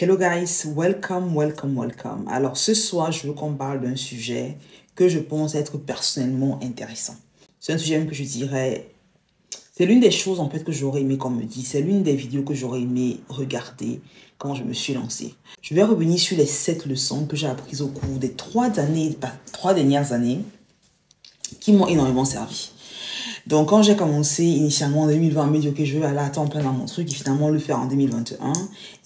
Hello guys, welcome. Alors ce soir, je veux qu'on parle d'un sujet que je pense être personnellement intéressant. C'est un sujet même que je dirais, c'est l'une des choses en fait que j'aurais aimé qu'on me dise, c'est l'une des vidéos que j'aurais aimé regarder quand je me suis lancée. Je vais revenir sur les 7 leçons que j'ai apprises au cours des 3 dernières années qui m'ont énormément servi. Donc, quand j'ai commencé initialement en 2020 à me dire que je veux aller à temps plein dans mon truc et finalement le faire en 2021,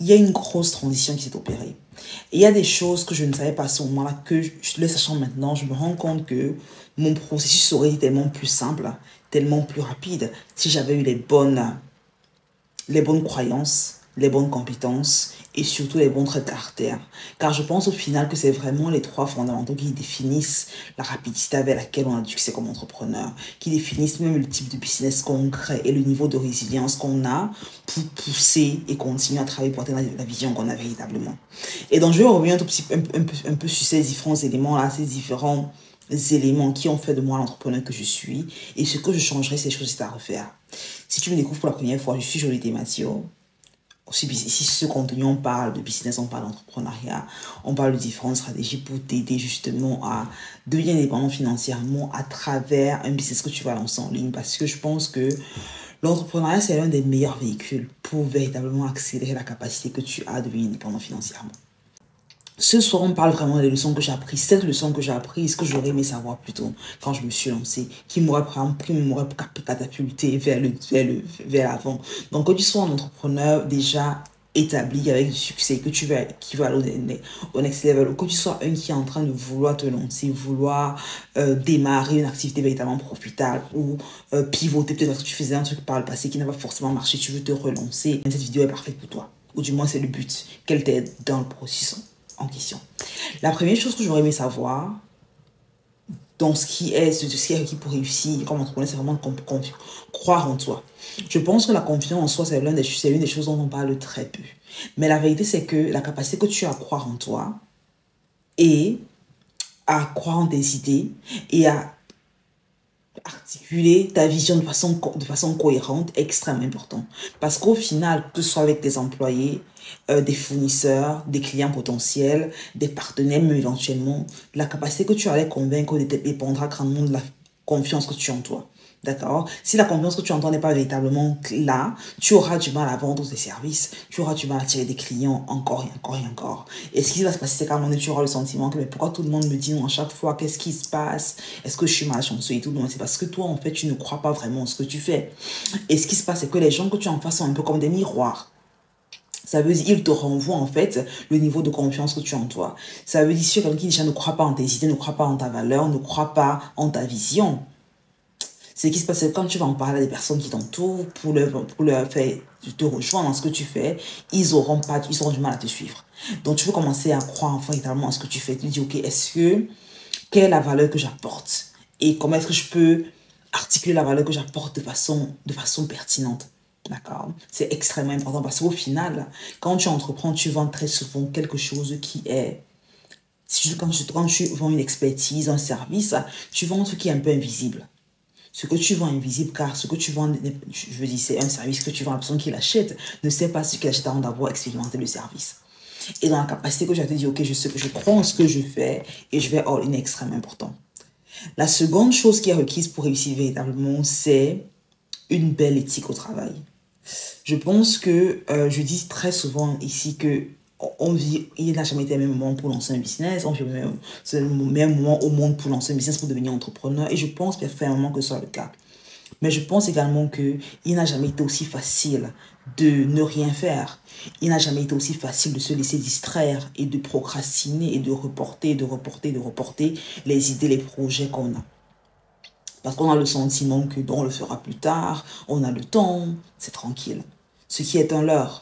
il y a une grosse transition qui s'est opérée. Et il y a des choses que je ne savais pas à ce moment-là, que le sachant maintenant, je me rends compte que mon processus aurait été tellement plus simple, tellement plus rapide si j'avais eu les bonnes croyances, les bonnes compétences et surtout les bons traits de caractère. Car je pense au final que c'est vraiment les 3 fondamentaux qui définissent la rapidité avec laquelle on a du succès comme entrepreneur, qui définissent même le type de business qu'on crée et le niveau de résilience qu'on a pour pousser et continuer à travailler pour atteindre la vision qu'on a véritablement. Et donc je vais revenir un peu sur ces différents éléments-là, ces différents éléments qui ont fait de moi l'entrepreneur que je suis, et ce que je changerais, c'est choses à refaire. Si tu me découvres pour la première fois, je suis Jolie Mathieu. Ici, ce contenu, on parle de business, on parle d'entrepreneuriat, on parle de différentes stratégies pour t'aider justement à devenir indépendant financièrement à travers un business que tu vas lancer en ligne. Parce que je pense que l'entrepreneuriat, c'est l'un des meilleurs véhicules pour véritablement accélérer la capacité que tu as de devenir indépendant financièrement. Ce soir, on parle vraiment des leçons que j'ai apprises, cette leçon que j'ai apprises, que j'aurais aimé savoir plus tôt quand je me suis lancée, qui m'aurait catapulté vers l'avant. Donc, quand tu sois un entrepreneur déjà établi avec du succès, qui veut aller au next level, ou que tu sois un qui est en train de vouloir te lancer, vouloir démarrer une activité véritablement profitable, ou pivoter peut-être parce que tu faisais un truc par le passé qui n'a pas forcément marché, tu veux te relancer, cette vidéo est parfaite pour toi. Ou du moins, c'est le but, qu'elle t'aide dans le processus en question. La première chose que j'aurais aimé savoir dans ce qui est requis pour réussir comme entrepreneur, c'est vraiment croire en toi. Je pense que la confiance en soi, c'est l'une des choses dont on parle très peu. Mais la vérité, c'est que la capacité que tu as à croire en toi et à croire en tes idées et à articuler ta vision de façon cohérente est extrêmement important. Parce qu'au final, que ce soit avec tes employés, des fournisseurs, des clients potentiels, des partenaires, mais éventuellement, la capacité que tu as à les convaincre dépendra grandement de la confiance que tu as en toi. D'accord? Si la confiance que tu entends n'est pas véritablement là, tu auras du mal à vendre tes services, tu auras du mal à attirer des clients encore et encore et encore. Et ce qui va se passer, c'est qu'à un moment donné, tu auras le sentiment que mais pourquoi tout le monde me dit non à chaque fois, qu'est-ce qui se passe? Est-ce que je suis malchanceux et tout? Non, c'est parce que toi, en fait, tu ne crois pas vraiment en ce que tu fais. Et ce qui se passe, c'est que les gens que tu as en face sont un peu comme des miroirs. Ça veut dire qu'ils te renvoient en fait le niveau de confiance que tu as en toi. Ça veut dire que quelqu'un qui déjà ne croit pas en tes idées, ne croit pas en ta valeur, ne croit pas en ta vision. Ce qui se passe, c'est que quand tu vas en parler à des personnes qui t'entourent pour leur faire te rejoindre dans ce que tu fais, ils auront du mal à te suivre. Donc, tu veux commencer à croire véritablement en ce que tu fais. Tu te dis, ok, quelle est la valeur que j'apporte? Et comment est-ce que je peux articuler la valeur que j'apporte de façon pertinente? D'accord? C'est extrêmement important parce qu'au final, quand tu entreprends, tu vends très souvent quelque chose qui est... Quand tu vends une expertise, un service, tu vends ce qui est un peu invisible. Ce que tu vends invisible, car ce que tu vends, je veux dire, c'est un service que tu vends à la personne qui l'achète, ne sait pas ce qu'il achète avant d'avoir expérimenté le service. Et dans la capacité que j'ai à te dire, ok, je crois en ce que je fais et je vais all-in extrêmement important. La seconde chose qui est requise pour réussir véritablement, c'est une belle éthique au travail. Je pense que je dis très souvent ici que il n'a jamais été le même moment pour lancer un business, c'est le même moment au monde pour lancer un business, pour devenir entrepreneur, et je pense personnellement que ce soit le cas. Mais je pense également qu'il n'a jamais été aussi facile de ne rien faire. Il n'a jamais été aussi facile de se laisser distraire et de procrastiner et de reporter les idées, les projets qu'on a. Parce qu'on a le sentiment que on le fera plus tard, on a le temps, c'est tranquille. Ce qui est un leurre.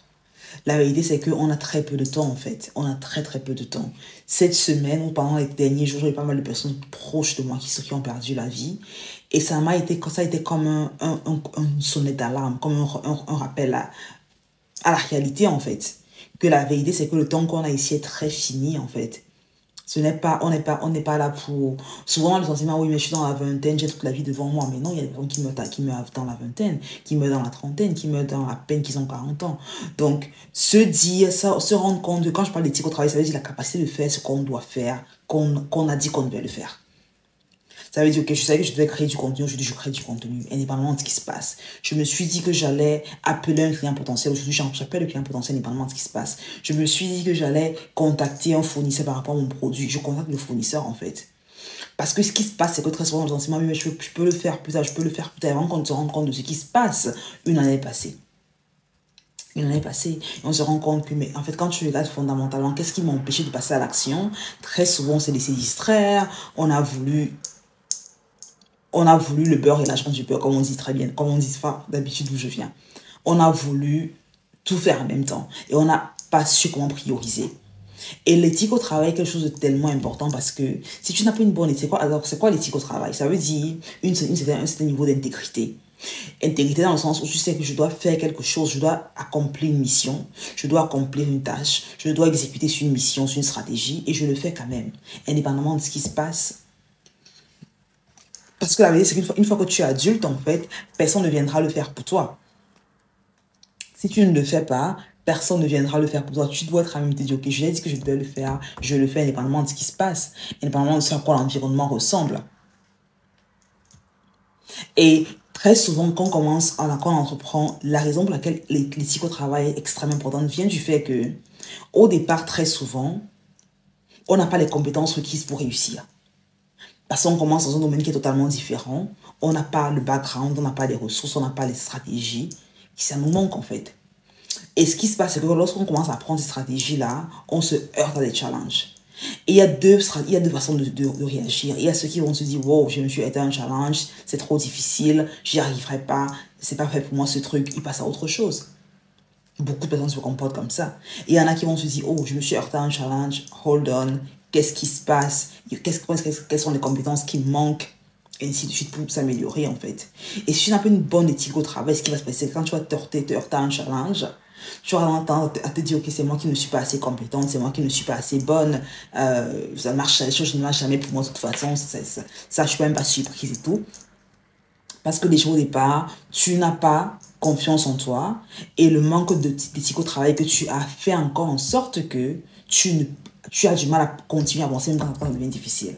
La vérité, c'est qu'on a très peu de temps, en fait. On a très, très peu de temps. Cette semaine, ou pendant les derniers jours, j'ai pas mal de personnes proches de moi qui ont perdu la vie. Et ça a été comme un sonnet d'alarme, comme un rappel à la réalité, en fait. Que la vérité, c'est que le temps qu'on a ici est très fini, en fait. On n'est pas là pour... Souvent, le sentiment, oui, mais je suis dans la vingtaine, j'ai toute la vie devant moi. Mais non, il y a des gens qui meurent dans la vingtaine, qui meurent dans la trentaine, qui meurent dans la peine qu'ils ont 40 ans. Donc, se rendre compte de, quand je parle d'éthique au travail, ça veut dire la capacité de faire ce qu'on doit faire, qu'on a dit qu'on devait le faire. Ça veut dire que je savais que je devais créer du contenu. Aujourd'hui, je crée du contenu, indépendamment de ce qui se passe. Je me suis dit que j'allais appeler un client potentiel. Aujourd'hui, j'appelle le client potentiel indépendamment de ce qui se passe. Je me suis dit que j'allais contacter un fournisseur par rapport à mon produit. Je contacte le fournisseur, en fait. Parce que ce qui se passe, c'est que très souvent, on se dit, oui, mais je peux le faire plus tard, je peux le faire plus tard. Avant qu'on se rende compte de ce qui se passe, une année est passée. Une année passée, et on se rend compte que, mais en fait, quand tu regardes fondamentalement, qu'est-ce qui m'a empêché de passer à l'action? Très souvent, on s'est laissé distraire. On a voulu le beurre et l'argent du beurre, comme on dit très bien, comme on dit d'habitude d'où je viens. On a voulu tout faire en même temps et on n'a pas su comment prioriser. Et l'éthique au travail est quelque chose de tellement important parce que si tu n'as pas une bonne éthique, alors c'est quoi l'éthique au travail? Ça veut dire un certain niveau d'intégrité. Intégrité dans le sens où tu sais que je dois faire quelque chose, je dois accomplir une mission, je dois accomplir une tâche, je dois exécuter sur une mission, sur une stratégie et je le fais quand même, indépendamment de ce qui se passe. Parce que la vérité, c'est qu'une fois que tu es adulte, en fait, personne ne viendra le faire pour toi. Si tu ne le fais pas, personne ne viendra le faire pour toi. Tu dois être à même te dire, ok, je l'ai dit que je devais le faire, je le fais indépendamment de ce qui se passe, indépendamment de ce à quoi l'environnement ressemble. Et très souvent, quand on entreprend, la raison pour laquelle l'éthique au travail est extrêmement importante vient du fait que, au départ, très souvent, on n'a pas les compétences requises pour réussir. Parce qu'on commence dans un domaine qui est totalement différent. On n'a pas le background, on n'a pas les ressources, on n'a pas les stratégies. Ça nous manque en fait. Et ce qui se passe, c'est que lorsqu'on commence à apprendre ces stratégies-là, on se heurte à des challenges. Et il y a deux façons de réagir. Il y a ceux qui vont se dire, wow, je me suis heurté à un challenge, c'est trop difficile, j'y arriverai pas, c'est pas fait pour moi ce truc, ils passent à autre chose. Beaucoup de personnes se comportent comme ça. Et il y en a qui vont se dire, oh, je me suis heurté à un challenge, hold on, qu'est-ce qui se passe, quelles sont les compétences qui me manquent, et ainsi de suite pour s'améliorer en fait. Et si tu n'as pas une bonne éthique au travail, ce qui va se passer, c'est que quand tu vas te heurter à un challenge, tu vas tendance à te dire, ok, c'est moi qui ne suis pas assez compétente, c'est moi qui ne suis pas assez bonne, ça marche, les choses ne marchent jamais pour moi de toute façon, ça je suis même pas surprise et tout. Parce que déjà au départ, tu n'as pas confiance en toi et le manque d'éthique au travail que tu as fait encore en sorte que tu as du mal à continuer à avancer même quand ça devient difficile.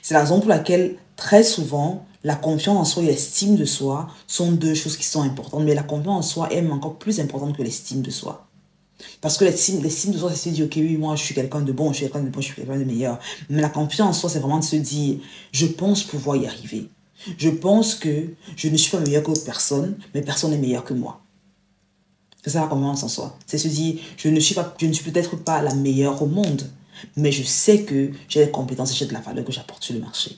C'est la raison pour laquelle très souvent, la confiance en soi et l'estime de soi sont deux choses qui sont importantes, mais la confiance en soi est même encore plus importante que l'estime de soi. Parce que l'estime de soi, c'est se dire, ok, oui, moi, je suis quelqu'un de bon, je suis quelqu'un de bon, je suis quelqu'un de meilleur. Mais la confiance en soi, c'est vraiment de se dire, je pense pouvoir y arriver. Je pense que je ne suis pas meilleur que d'autres personnes, mais personne n'est meilleur que moi. C'est ça la confiance en soi. C'est se dire, je ne suis peut-être pas la meilleure au monde, mais je sais que j'ai des compétences et j'ai de la valeur que j'apporte sur le marché.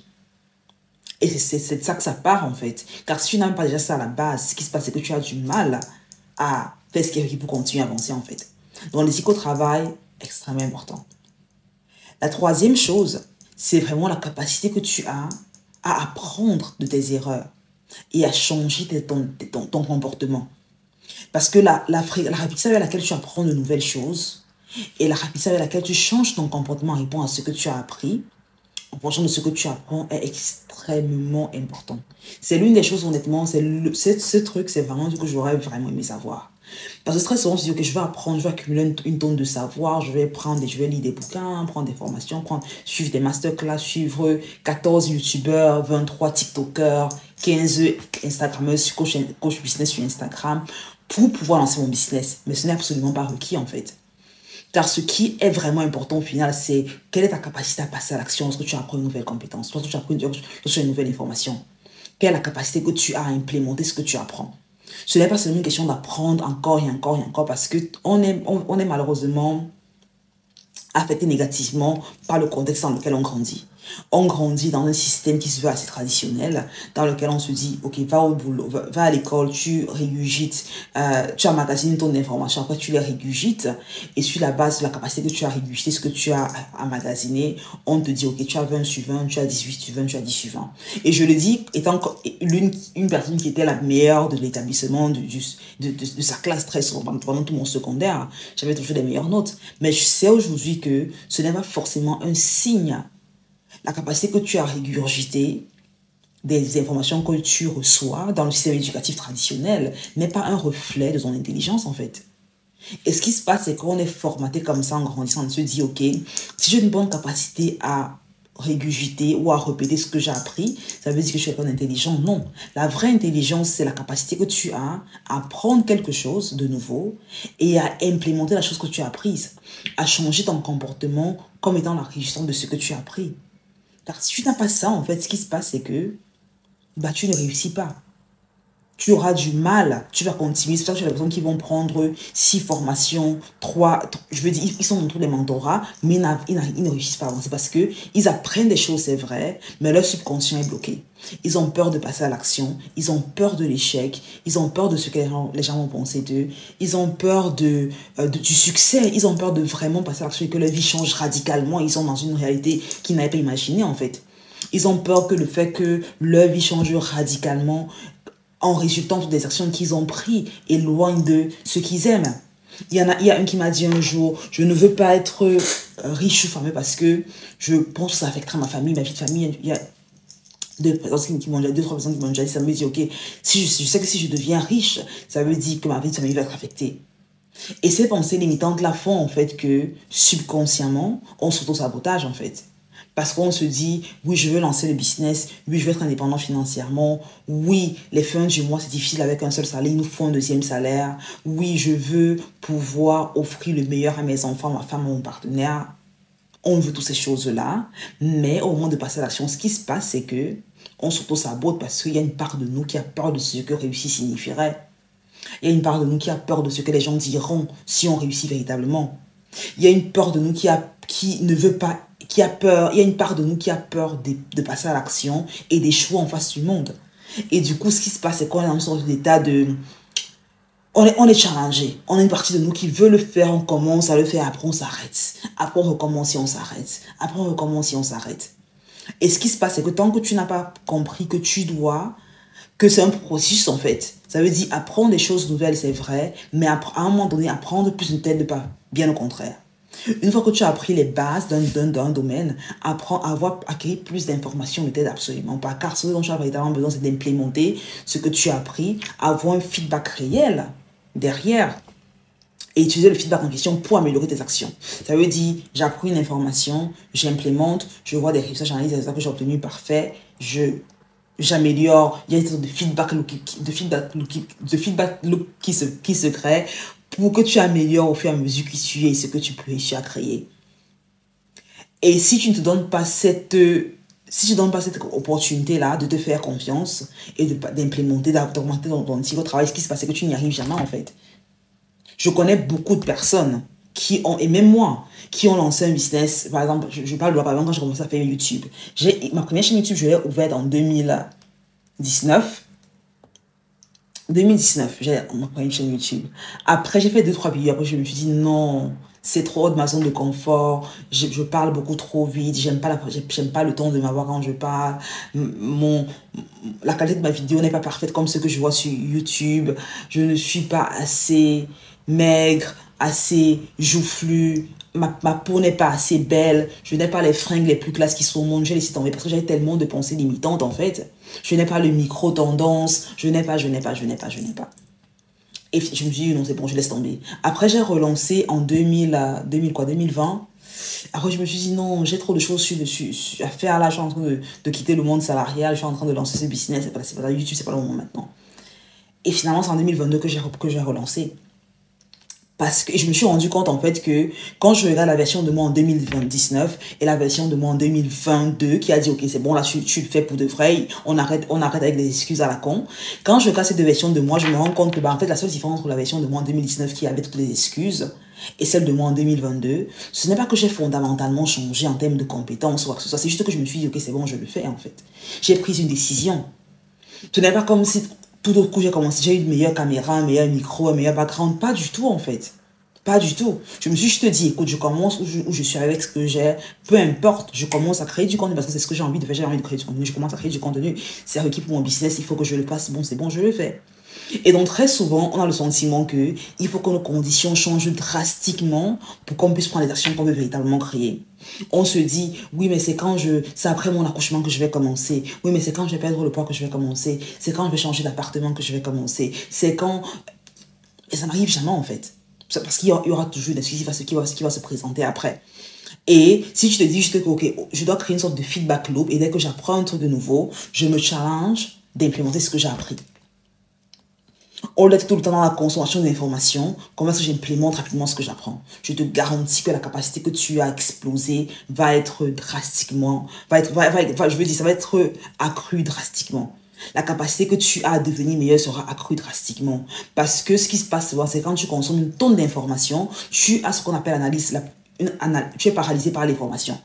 Et c'est de ça que ça part en fait. Car si tu n'as pas déjà ça à la base, ce qui se passe, c'est que tu as du mal à faire ce qui est requis pour continuer à avancer en fait. Donc l'éthique au travail, extrêmement important. La troisième chose, c'est vraiment la capacité que tu as à apprendre de tes erreurs et à changer ton comportement. Parce que la rapidité avec laquelle tu apprends de nouvelles choses et la rapidité avec laquelle tu changes ton comportement répond à ce que tu as appris, en fonction de ce que tu apprends, est extrêmement important. C'est l'une des choses, honnêtement, ce truc, c'est vraiment ce que j'aurais vraiment aimé savoir. Parce que très souvent, on se dit que je vais apprendre, je vais accumuler une tonne de savoir, je vais lire des bouquins, prendre des formations, suivre des masterclass, suivre 14 youtubeurs, 23 tiktokers, 15 instagrammeuses, coach business sur Instagram, pour pouvoir lancer mon business. Mais ce n'est absolument pas requis, en fait. Car ce qui est vraiment important au final, c'est quelle est ta capacité à passer à l'action lorsque tu apprends une nouvelle compétence, lorsque tu apprends une nouvelle information. Quelle est la capacité que tu as à implémenter ce que tu apprends. Ce n'est pas seulement une question d'apprendre encore et encore et encore parce qu'on est malheureusement affecté négativement par le contexte dans lequel on grandit. On grandit dans un système qui se veut assez traditionnel, dans lequel on se dit, ok, va au boulot, va à l'école, tu régurgites, tu emmagasines ton information, après tu les régurgites, et sur la base de la capacité que tu as régurgité, ce que tu as emmagasiné, on te dit, ok, tu as 20 sur 20, tu as 18 sur 20, tu as 10 sur 20. Et je le dis, étant une personne qui était la meilleure de l'établissement, de sa classe très souvent, pendant tout mon secondaire, j'avais toujours les meilleures notes. Mais je sais aujourd'hui que ce n'est pas forcément un signe. La capacité que tu as régurgité des informations que tu reçois dans le système éducatif traditionnel n'est pas un reflet de ton intelligence en fait. Et ce qui se passe, c'est qu'on est formaté comme ça en grandissant. On se dit, ok, si j'ai une bonne capacité à régurgiter ou à répéter ce que j'ai appris, ça veut dire que je suis quelqu'un d'intelligent. Non. La vraie intelligence, c'est la capacité que tu as à apprendre quelque chose de nouveau et à implémenter la chose que tu as apprise, à changer ton comportement comme étant la régistration de ce que tu as appris. Car si tu n'as pas ça, en fait, ce qui se passe, c'est que tu ne réussis pas. Tu auras du mal, tu vas continuer. C'est pour ça que j'ai l'impression qu'ils vont prendre 6 formations, 3, je veux dire, ils sont dans tous les mentorats, mais ils ne réussissent pas à avancer parce qu'ils apprennent des choses, c'est vrai, mais leur subconscient est bloqué. Ils ont peur de passer à l'action, ils ont peur de l'échec, ils ont peur de ce que les gens vont penser d'eux, ils ont peur du succès, ils ont peur de vraiment passer à l'action et que leur vie change radicalement. Ils sont dans une réalité qu'ils n'avaient pas imaginée en fait. Ils ont peur que le fait que leur vie change radicalement en résultant des actions qu'ils ont prises éloigne de ce qu'ils aiment. Il y a un qui m'a dit un jour, je ne veux pas être riche ou fameux parce que je pense que ça affectera ma famille, ma vie de famille. Il y a deux, trois personnes qui m'ont déjà dit, ça me dit, ok, si je sais que si je deviens riche, ça veut dire que ma vie de famille va être affectée. Et ces pensées limitantes là font en fait que subconsciemment, on s'auto-sabotage en fait. Parce qu'on se dit, oui, je veux lancer le business, oui, je veux être indépendant financièrement, oui, les fins du mois, c'est difficile avec un seul salaire, il nous faut un deuxième salaire, oui, je veux pouvoir offrir le meilleur à mes enfants, ma femme, mon partenaire. On veut toutes ces choses-là, mais au moment de passer à l'action, ce qui se passe, c'est que on s'auto-sabote parce qu'il y a une part de nous qui a peur de ce que réussir signifierait. Il y a une part de nous qui a peur de ce que les gens diront si on réussit véritablement. Il y a une part de nous qui ne veut pas, qui a peur, il y a une part de nous qui a peur de passer à l'action et d'échouer en face du monde. Et du coup, ce qui se passe, c'est qu'on est dans une sorte d'état de... On est challengé. On a une partie de nous qui veut le faire, on commence à le faire, après on s'arrête. Après on recommence et on s'arrête. Après on recommence et on s'arrête. Et ce qui se passe, c'est que tant que tu n'as pas compris que que c'est un processus en fait. Ça veut dire apprendre des choses nouvelles, c'est vrai, mais à un moment donné, apprendre plus ne t'aide pas. Bien au contraire. Une fois que tu as appris les bases d'un domaine, acquérir plus d'informations ne t'aide absolument pas. Car ce dont tu as véritablement besoin, c'est d'implémenter ce que tu as appris, avoir un feedback réel derrière et utiliser le feedback en question pour améliorer tes actions. Ça veut dire, j'ai appris une information, j'implémente, je vois des résultats, j'analyse les résultats que j'ai obtenus, parfait, j'améliore, il y a une sorte de feedback loop qui se crée pour que tu améliores au fur et à mesure que tu es ce que tu peux réussir à créer. Et si tu ne te donnes pas cette opportunité-là de te faire confiance et d'implémenter, d'augmenter ton niveau de travail, ce qui se passe, c'est que tu n'y arrives jamais en fait. Je connais beaucoup de personnes et même moi, qui ont lancé un business. Par exemple, je parle de par exemple quand j'ai commencé à faire YouTube. Ma première chaîne YouTube, je l'ai ouverte en 2019. 2019, j'ai ma première chaîne YouTube. Après, j'ai fait 2-3 vidéos. Après, je me suis dit non, c'est trop de ma zone de confort. Je parle beaucoup trop vite. J'aime pas le ton de ma voix quand je parle. La qualité de ma vidéo n'est pas parfaite comme ce que je vois sur YouTube. Je ne suis pas assez maigre, assez joufflu. Ma peau n'est pas assez belle. Je n'ai pas les fringues les plus classes qui sont au monde. J'ai laissé tomber parce que j'avais tellement de pensées limitantes en fait. Je n'ai pas le micro-tendance. Je n'ai pas. Et je me suis dit, non, c'est bon, je laisse tomber. Après, j'ai relancé en 2020. Après, je me suis dit, non, j'ai trop de choses à faire. Là, je suis en train de quitter le monde salarial. Je suis en train de lancer ce business. C'est pas YouTube, c'est pas le moment maintenant. Et finalement, c'est en 2022 que j'ai relancé. Parce que je me suis rendu compte en fait que quand je regarde la version de moi en 2019 et la version de moi en 2022 qui a dit ok c'est bon là tu le fais pour de vrai, on arrête avec des excuses à la con. Quand je regarde ces deux versions de moi, je me rends compte que en fait la seule différence entre la version de moi en 2019 qui avait toutes les excuses et celle de moi en 2022, ce n'est pas que j'ai fondamentalement changé en termes de compétences ou quoi que ce soit. C'est juste que je me suis dit, ok, c'est bon, je le fais en fait. J'ai pris une décision. Ce n'est pas comme si tout autre coup j'ai commencé, j'ai eu une meilleure caméra, un meilleur micro, un meilleur background. Pas du tout en fait. Pas du tout. Je me suis juste dit, écoute, je commence où je suis avec ce que j'ai. Peu importe, je commence à créer du contenu parce que c'est ce que j'ai envie de faire. J'ai envie de créer du contenu. Je commence à créer du contenu. C'est requis pour mon business. Il faut que je le fasse. Bon, c'est bon, je le fais. Et donc, très souvent, on a le sentiment que il faut que nos conditions changent drastiquement pour qu'on puisse prendre les actions qu'on veut véritablement créer. On se dit, oui, mais c'est après mon accouchement que je vais commencer. Oui, mais c'est quand je vais perdre le poids que je vais commencer. C'est quand je vais changer d'appartement que je vais commencer. C'est quand... Et ça n'arrive jamais, en fait. Parce qu'il y aura toujours des soucis qui va se présenter après. Et si tu te dis juste que, ok, je dois créer une sorte de feedback loop et dès que j'apprends un truc de nouveau, je me challenge d'implémenter ce que j'ai appris. Au lieu d'être tout le temps dans la consommation d'informations, comment est-ce que j'implémente rapidement ce que j'apprends? Je te garantis que la capacité que tu as explosée va être drastiquement, je veux dire, ça va être accrue drastiquement. La capacité que tu as à devenir meilleur sera accrue drastiquement. Parce que ce qui se passe souvent, c'est quand tu consommes une tonne d'informations, tu as ce qu'on appelle tu es paralysé par l'information.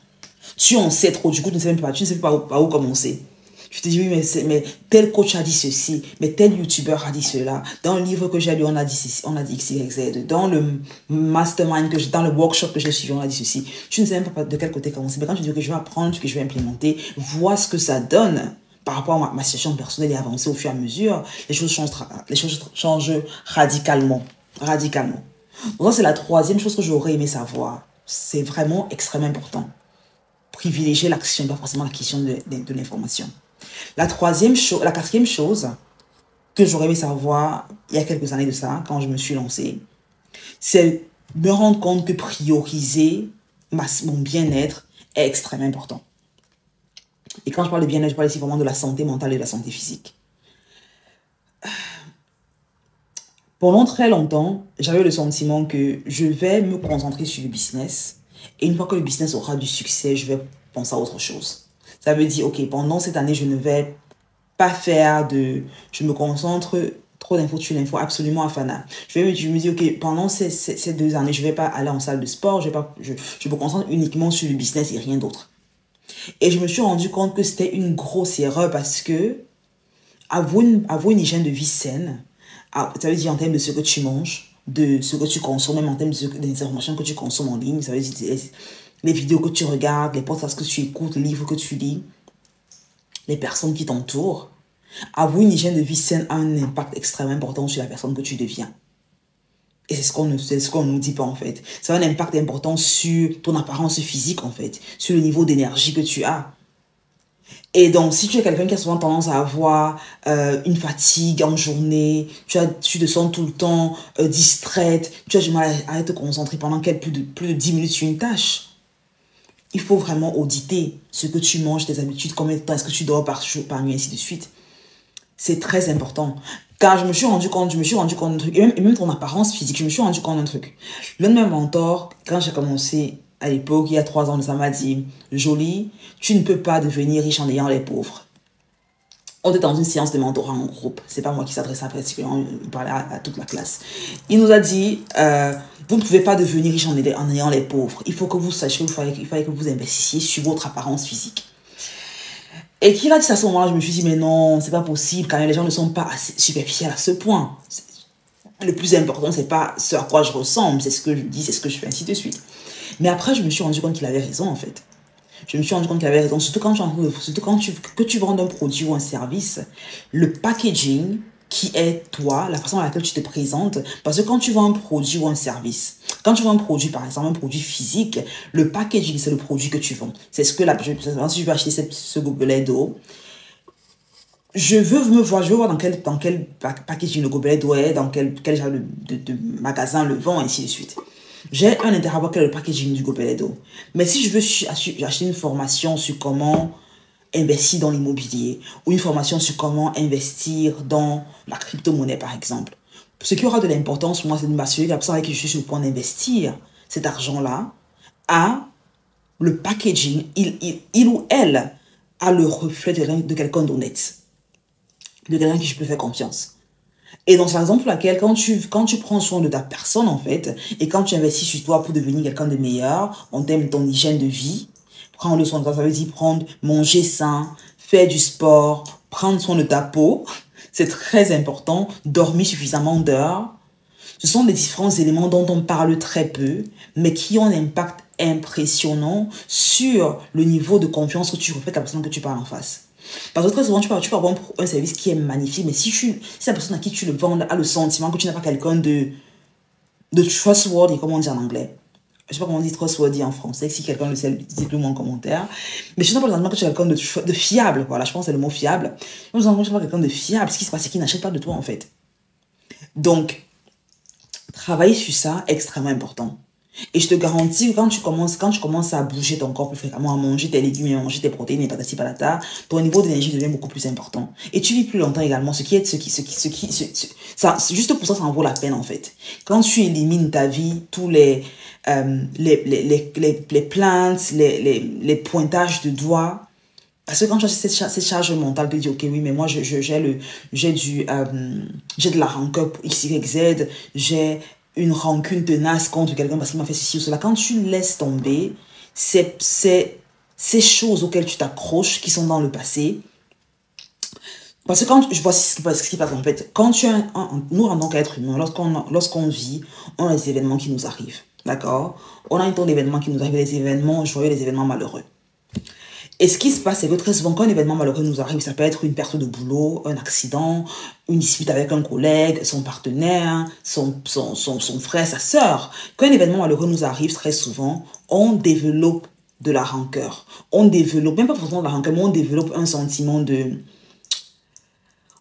Tu en sais trop, du coup, tu ne sais pas par où commencer. Je te dis, oui, mais tel coach a dit ceci, mais tel youtubeur a dit cela. Dans le livre que j'ai lu, on a dit ceci, on a dit X, Y, Z. Dans le mastermind, dans le workshop que j'ai suivi, on a dit ceci. Tu ne sais même pas de quel côté commencer. Mais quand tu dis que je vais apprendre, que je vais implémenter, vois ce que ça donne par rapport à ma situation personnelle et avancer au fur et à mesure, les choses changent radicalement. Radicalement. Donc ça, c'est la troisième chose que j'aurais aimé savoir. C'est vraiment extrêmement important. Privilégier l'action, pas forcément la question de l'information. La quatrième chose que j'aurais aimé savoir il y a quelques années de ça, quand je me suis lancée, c'est me rendre compte que prioriser mon bien-être est extrêmement important. Et quand je parle de bien-être, je parle ici vraiment de la santé mentale et de la santé physique. Pendant très longtemps, j'avais le sentiment que je vais me concentrer sur le business. Et une fois que le business aura du succès, je vais penser à autre chose. Ça veut dire, ok, pendant cette année, je ne vais pas faire je me concentre trop d'infos sur l'info, absolument à Fana. Je me dis, ok, pendant ces 2 années, je ne vais pas aller en salle de sport, je me concentre uniquement sur le business et rien d'autre. Et je me suis rendu compte que c'était une grosse erreur parce que avoir une hygiène de vie saine, ça veut dire en termes de ce que tu manges, de ce que tu consommes, même en termes des informations que tu consommes en ligne, ça veut dire les vidéos que tu regardes, les podcasts que tu écoutes, les livres que tu lis, les personnes qui t'entourent. Avoir une hygiène de vie saine a un impact extrêmement important sur la personne que tu deviens. Et c'est ce qu'on ne nous dit pas en fait. Ça a un impact important sur ton apparence physique en fait, sur le niveau d'énergie que tu as. Et donc, si tu es quelqu'un qui a souvent tendance à avoir une fatigue en journée, tu te sens tout le temps distraite, tu as du mal à te concentrer pendant plus de 10 minutes sur une tâche, il faut vraiment auditer ce que tu manges, tes habitudes, combien de temps est-ce que tu dors par jour, par nuit, ainsi de suite. C'est très important. Car je me suis rendu compte d'un truc, et même ton apparence physique, je me suis rendu compte d'un truc. L'un de mes mentors, quand j'ai commencé à l'époque, il y a 3 ans, ça m'a dit, Jolie, tu ne peux pas devenir riche en ayant les pauvres. On était dans une séance de mentorat en groupe. C'est pas moi qui s'adresse à particulièrement, il parlait à toute la classe. Il nous a dit, vous ne pouvez pas devenir riche en ayant les pauvres. Il faut que vous sachiez, il fallait que vous investissiez sur votre apparence physique. Et qu'il a dit ça à ce moment-là, je me suis dit, mais non, c'est pas possible, quand même, les gens ne sont pas assez superficiels à ce point. Le plus important, c'est pas ce à quoi je ressemble, c'est ce que je dis, c'est ce que je fais, ainsi de suite. Mais après, je me suis rendu compte qu'il avait raison, en fait. Je me suis rendu compte qu'il avait raison, surtout quand tu vends un produit ou un service, le packaging qui est toi, la façon à laquelle tu te présentes, parce que quand tu vends un produit ou un service, quand tu vends un produit, par exemple, un produit physique, le packaging, c'est le produit que tu vends. C'est ce que si je veux acheter ce gobelet d'eau, je veux voir dans quel packaging le gobelet d'eau est, dans quel genre de magasin le vend, ainsi de suite. J'ai un intérêt à voir quel est le packaging du gobelet d'eau. Mais si je veux acheter une formation sur comment investir dans l'immobilier ou une formation sur comment investir dans la crypto-monnaie, par exemple, ce qui aura de l'importance pour moi, c'est de m'assurer que la personne avec qui je suis sur le point d'investir cet argent-là a le packaging, il ou elle a le reflet de quelqu'un d'honnête, de quelqu'un qui je peux faire confiance. Et donc, c'est la raison pour laquelle, quand tu prends soin de ta personne, en fait, et quand tu investis sur toi pour devenir quelqu'un de meilleur, en termes de ton hygiène de vie, prendre soin de toi, ça veut dire manger sain, faire du sport, prendre soin de ta peau, c'est très important, dormir suffisamment d'heures. Ce sont des différents éléments dont on parle très peu, mais qui ont un impact impressionnant sur le niveau de confiance que tu reflètes à la personne que tu parles en face. Parce que très souvent, tu peux avoir un service qui est magnifique, mais si la personne à qui tu le vends a le sentiment que tu n'es pas quelqu'un de trustworthy, comme on dit en anglais. Je ne sais pas comment on dit trustworthy en français, si quelqu'un le sait, dites-le moi en commentaire. Mais je n'ai pas le sentiment que tu es quelqu'un de fiable. Voilà, je pense que c'est le mot fiable. Je ne sens que tu n'es pas quelqu'un de fiable. Ce qui se passe, c'est qu'il n'achète pas de toi, en fait. Donc, travailler sur ça est extrêmement important. Et je te garantis que quand tu commences à bouger ton corps plus fréquemment, à manger tes légumes, à manger tes protéines et patati patata, ton niveau d'énergie devient beaucoup plus important. Et tu vis plus longtemps également, ça, juste pour ça, ça en vaut la peine en fait. Quand tu élimines ta vie, tous les plaintes, les pointages de doigts, parce que quand tu as cette charge mentale, tu te dis, ok, oui, mais moi, j'ai de la rancœur pour X, Y, Z, j'ai une rancune tenace contre quelqu'un parce qu'il m'a fait ceci ou cela. Quand tu laisses tomber ces choses auxquelles tu t'accroches, qui sont dans le passé, parce que quand je vois ce qui passe en fait, quand nous, en tant qu'être humain, lorsqu'on vit, on a des événements qui nous arrivent, d'accord? On a un temps d'événements qui nous arrivent, des événements joyeux, des événements malheureux. Et ce qui se passe, c'est que très souvent, quand un événement malheureux nous arrive, ça peut être une perte de boulot, un accident, une dispute avec un collègue, son partenaire, son frère, sa sœur. Quand un événement malheureux nous arrive, très souvent, on développe de la rancœur. On développe, même pas forcément de la rancœur, mais on développe un sentiment de...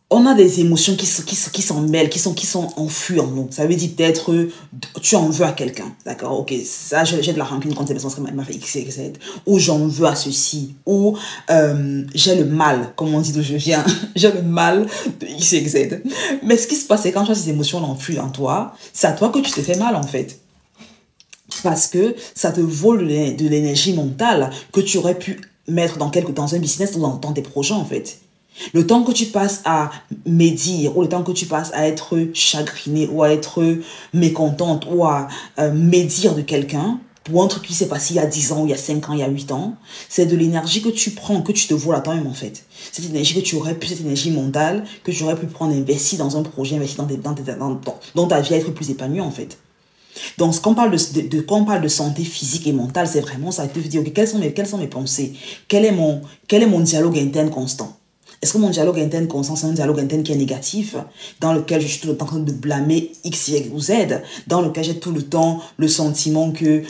On a des émotions qui s'en mêlent, qui sont enfouies en nous. Ça veut dire peut-être tu en veux à quelqu'un, d'accord? Ok, ça, j'ai de la rancune contre cette personne qui m'a fait X, Y, Z. Ou j'en veux à ceci. Ou j'ai le mal, comme on dit d'où je viens. J'ai le mal de X, Y, Z. Mais ce qui se passe, c'est quand tu as ces émotions enfouies en toi, c'est à toi que tu te fais mal, en fait. Parce que ça te vole de l'énergie mentale que tu aurais pu mettre dans un business ou dans tes projets, en fait. Le temps que tu passes à médire, ou le temps que tu passes à être chagriné, ou à être mécontente, ou à médire de quelqu'un, pour un truc qui s'est passé il y a 10 ans, il y a 5 ans, il y a 8 ans, c'est de l'énergie que tu prends, que tu te voles à toi-même en fait. Cette énergie que tu aurais pu, cette énergie mentale, que tu aurais pu prendre, investir dans un projet, investir dans ta vie, à être plus épanoui en fait. Donc, quand on parle de santé physique et mentale, c'est vraiment ça. Tu te dire, okay, quelles sont mes pensées? Quel est mon dialogue interne constant? Est-ce que mon dialogue interne constant, c'est un dialogue interne qui est négatif, dans lequel je suis tout le temps en train de blâmer X, Y ou Z, dans lequel j'ai tout le temps le sentiment que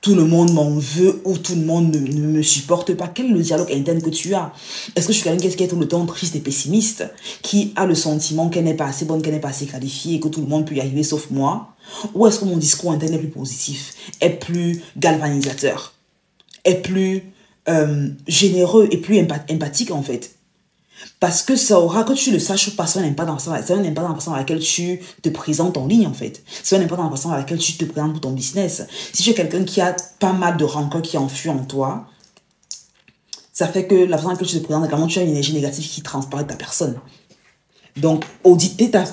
tout le monde m'en veut ou tout le monde ne me supporte pas? Quel est le dialogue interne que tu as? Est-ce que je suis quelqu'un qui est tout le temps triste et pessimiste, qui a le sentiment qu'elle n'est pas assez bonne, qu'elle n'est pas assez qualifiée et que tout le monde peut y arriver sauf moi? Ou est-ce que mon discours interne est plus positif, est plus galvanisateur, est plus généreux et plus empathique en fait? Parce que ça aura, que tu le saches ou pas, ça n'a un impact dans la façon dans laquelle tu te présentes en ligne, en fait. Ça a un impact dans la façon dans laquelle tu te présentes pour ton business. Si tu es quelqu'un qui a pas mal de rancœur qui enfui en toi, ça fait que la façon dans laquelle tu te présentes, également, tu as une énergie négative qui transparaît de ta personne. Donc, auditer ta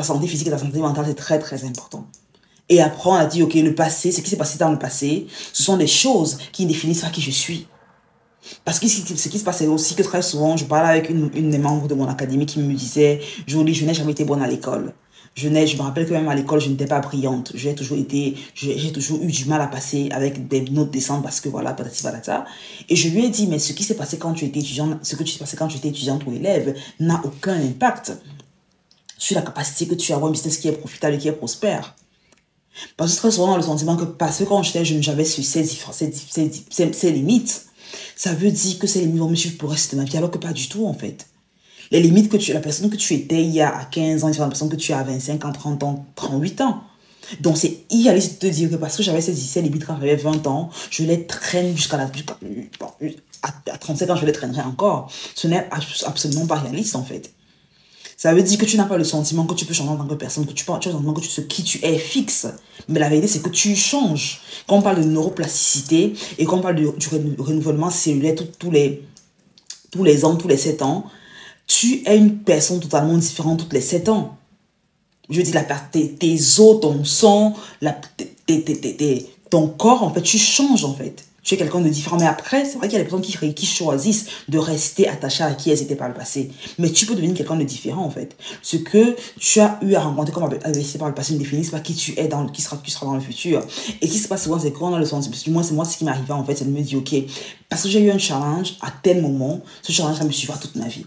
santé physique et ta santé mentale, c'est très, très important. Et apprendre à dire, ok, le passé, ce qui s'est passé dans le passé, ce sont des choses qui définissent qui je suis. Parce que ce qui se passait aussi que très souvent, je parlais avec une des membres de mon académie qui me disait, Jolie, je n'ai jamais été bonne à l'école. Je me rappelle que même à l'école, je n'étais pas brillante. J'ai toujours eu du mal à passer avec des notes décentes parce que voilà, patati patata. Et je lui ai dit, mais ce qui s'est passé quand tu étais étudiante, ce que tu s'est passé quand tu étais étudiante ou élève n'a aucun impact sur la capacité que tu as à avoir un business qui est profitable et qui est prospère. Parce que très souvent, on a le sentiment que parce que quand j'étais jeune, j'avais su ces limites. Ça veut dire que ces limites vont me suivre pour le reste de ma vie, alors que pas du tout en fait. Les limites que la personne que tu étais il y a 15 ans, c'est la personne que tu as à 25 ans, 30 ans, 38 ans. Donc c'est irréaliste de te dire que parce que j'avais ces limites quand j'avais 20 ans, je les traîne à 35 ans, je les traînerai encore. Ce n'est absolument pas réaliste en fait. Ça veut dire que tu n'as pas le sentiment que tu peux changer en tant que personne, que tu as le sentiment que qui tu es fixe. Mais la vérité, c'est que tu changes. Quand on parle de neuroplasticité et quand on parle du renouvellement cellulaire tous les ans, tous les 7 ans, Tu es une personne totalement différente toutes les 7 ans. Je dis, tes os, ton sang, ton corps, en fait, tu changes, en fait. Tu es quelqu'un de différent. Mais après, c'est vrai qu'il y a des personnes qui choisissent de rester attachées à qui elles étaient par le passé. Mais tu peux devenir quelqu'un de différent, en fait. Ce que tu as eu à rencontrer comme adversité par le passé ne définit pas qui tu es, qui sera dans le futur. Et ce qui se passe souvent, c'est qu'on a le sentiment, du moins, c'est moi ce qui m'arrive, en fait, c'est de me dire, OK, parce que j'ai eu un challenge à tel moment, ce challenge, ça me suivra toute ma vie.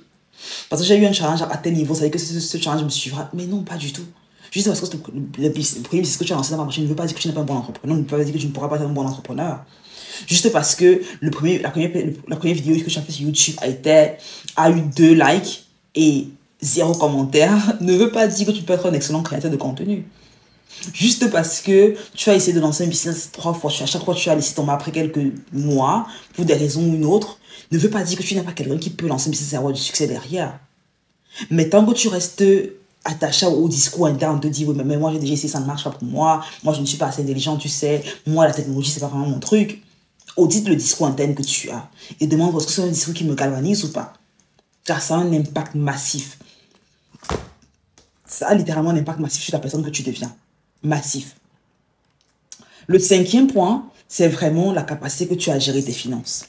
Parce que j'ai eu un challenge à tel niveau, ça veut dire que ce challenge me suivra. Mais non, pas du tout. Juste parce que le premier, c'est ce que tu as lancé dans la machine, ne veut pas dire que tu n'es pas un bon entrepreneur, ne veut pas dire que tu ne pourras pas être un bon entrepreneur. Juste parce que la première vidéo que j'ai faite sur YouTube a eu 2 likes et 0 commentaire, ne veut pas dire que tu peux être un excellent créateur de contenu. Juste parce que tu as essayé de lancer un business 3 fois, à chaque fois tu as laissé tomber après quelques mois, pour des raisons ou une autre, ne veut pas dire que tu n'es pas quelqu'un qui peut lancer un business et avoir du succès derrière. Mais tant que tu restes attaché au discours interne, te dit, oui, mais moi j'ai déjà essayé, ça ne marche pas pour moi, moi je ne suis pas assez intelligent, tu sais, moi la technologie c'est pas vraiment mon truc. Audite le discours interne que tu as et demande est-ce que c'est un discours qui me galvanise ou pas. Car ça a un impact massif. Ça a littéralement un impact massif sur la personne que tu deviens. Massif. Le 5e point, c'est vraiment la capacité que tu as à gérer tes finances.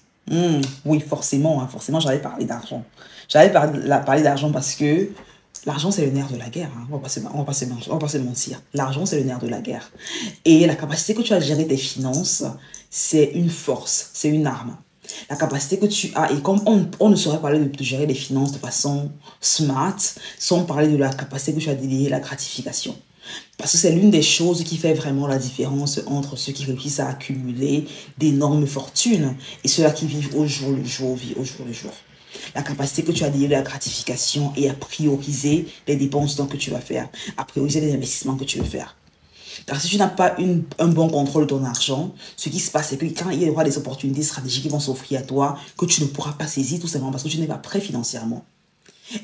Oui, forcément, forcément, j'allais parler d'argent. J'allais parler d'argent parce que l'argent, c'est le nerf de la guerre. On va pas se mentir. L'argent, c'est le nerf de la guerre. Et la capacité que tu as à gérer tes finances, c'est une force, c'est une arme. La capacité que tu as, et comme on ne saurait parler de gérer les finances de façon smart, sans parler de la capacité que tu as de délier la gratification. Parce que c'est l'une des choses qui fait vraiment la différence entre ceux qui réussissent à accumuler d'énormes fortunes et ceux-là qui vivent au jour le jour, La capacité que tu as de la gratification et à prioriser les dépenses que tu vas faire, à prioriser les investissements que tu veux faire. Car si tu n'as pas un bon contrôle de ton argent, ce qui se passe, c'est que quand il y aura des opportunités stratégiques qui vont s'offrir à toi, que tu ne pourras pas saisir tout simplement parce que tu n'es pas prêt financièrement.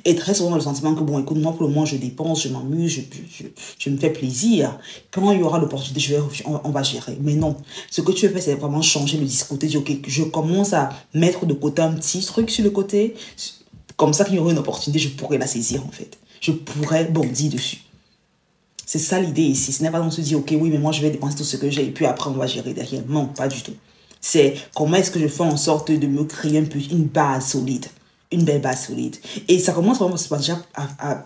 Et très souvent, le sentiment que, bon, écoute, moi, pour le moment, je dépense, je m'amuse, je me fais plaisir. Quand il y aura l'opportunité, on va gérer. Mais non, ce que tu veux faire, c'est vraiment changer le discours. Tu dis, OK, je commence à mettre de côté un petit truc sur le côté. Comme ça, qu'il y aura une opportunité, je pourrais la saisir, en fait. Je pourrais bondir dessus. C'est ça l'idée ici. Ce n'est pas on se dit, OK, oui, mais moi, je vais dépenser tout ce que j'ai et puis après, on va gérer derrière. Non, pas du tout. C'est comment est-ce que je fais en sorte de me créer une base solide. Une belle base solide. Et ça commence vraiment déjà à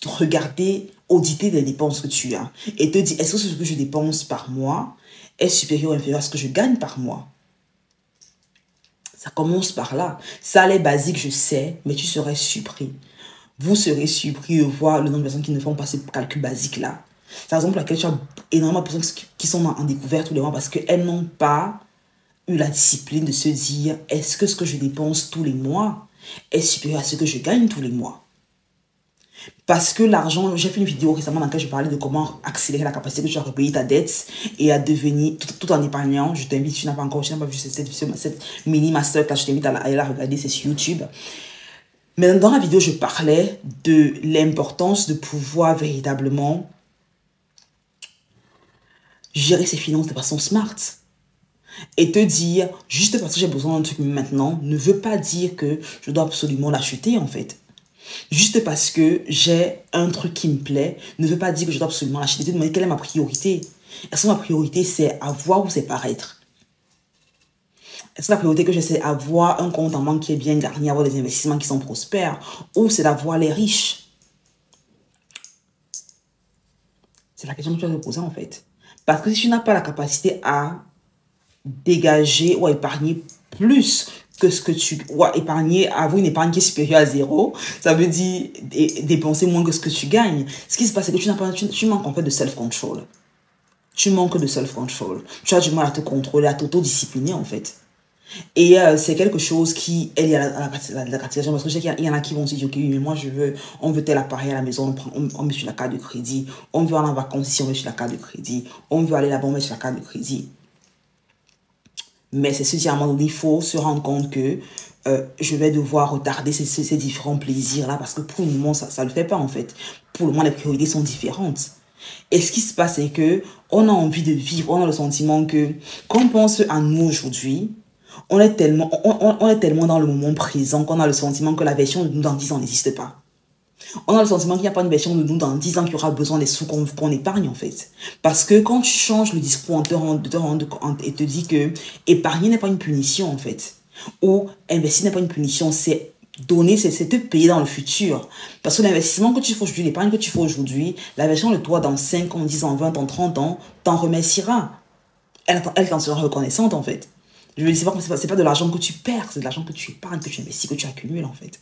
regarder, auditer les dépenses que tu as. Et te dire, est-ce que ce que je dépense par mois est supérieur ou inférieur à ce que je gagne par mois? Ça commence par là. Ça, les basiques, je sais, mais tu serais surpris. Vous serez surpris de voir le nombre de personnes qui ne font pas ce calcul basique-là. C'est la raison pour laquelle tu as énormément de personnes qui sont en découverte tous les mois parce qu'elles n'ont pas eu la discipline de se dire, est-ce que ce que je dépense tous les mois est supérieur à ce que je gagne tous les mois? Parce que l'argent, j'ai fait une vidéo récemment dans laquelle je parlais de comment accélérer la capacité que tu as à repayer ta dette et à devenir, tout en épargnant. Je t'invite, si tu n'as pas vu cette mini masterclass, je t'invite à aller la regarder, c'est sur YouTube. Mais dans la vidéo, je parlais de l'importance de pouvoir véritablement gérer ses finances de façon smart. Et te dire, juste parce que j'ai besoin d'un truc maintenant, ne veut pas dire que je dois absolument l'acheter en fait. Juste parce que j'ai un truc qui me plaît, ne veut pas dire que je dois absolument l'acheter. Te demander quelle est ma priorité. Est-ce que ma priorité c'est avoir ou c'est paraître? Est-ce que la priorité que j'ai c'est avoir un compte en banque qui est bien garni, avoir des investissements qui sont prospères, ou c'est d'avoir les riches? C'est la question que tu dois te poser en fait. Parce que si tu n'as pas la capacité à dégager ou à épargner plus que ce que tu... ou à épargner, avoir une épargne qui est supérieure à 0, ça veut dire dépenser moins que ce que tu gagnes. Ce qui se passe, c'est que tu manques en fait de self-control. Tu manques de self-control. Tu as du mal à te contrôler, à t'auto-discipliner en fait. Et c'est quelque chose qui est lié à la gratification. Parce que je sais qu'il y en a qui vont se dire, OK, mais moi on veut tel appareil à la maison, on met sur la carte de crédit. On veut aller en vacances ici, on met sur la carte de crédit. On veut aller là-bas, on met sur la carte de crédit. Mais c'est ce à un moment donné, il faut se rendre compte que je vais devoir retarder ces différents plaisirs-là parce que pour le moment, ça ne le fait pas en fait. Pour le moment, les priorités sont différentes. Et ce qui se passe, c'est que on a envie de vivre, on a le sentiment que quand on pense à nous aujourd'hui, On est tellement dans le moment présent qu'on a le sentiment que la version de nous dans 10 ans n'existe pas. On a le sentiment qu'il n'y a pas une version de nous dans 10 ans qui aura besoin des sous qu'on épargne en fait. Parce que quand tu changes le discours et te dis que épargner n'est pas une punition en fait. Ou investir n'est pas une punition, c'est donner, c'est te payer dans le futur. Parce que l'investissement que tu fais aujourd'hui, l'épargne que tu fais aujourd'hui, la version de toi dans 5 ans, 10 ans, 20 ans, 30 ans, t'en remerciera. Elle t'en sera reconnaissante en fait. Je veux dire, c'est pas de l'argent que tu perds, c'est de l'argent que tu épargnes, que tu investis, que tu accumules en fait.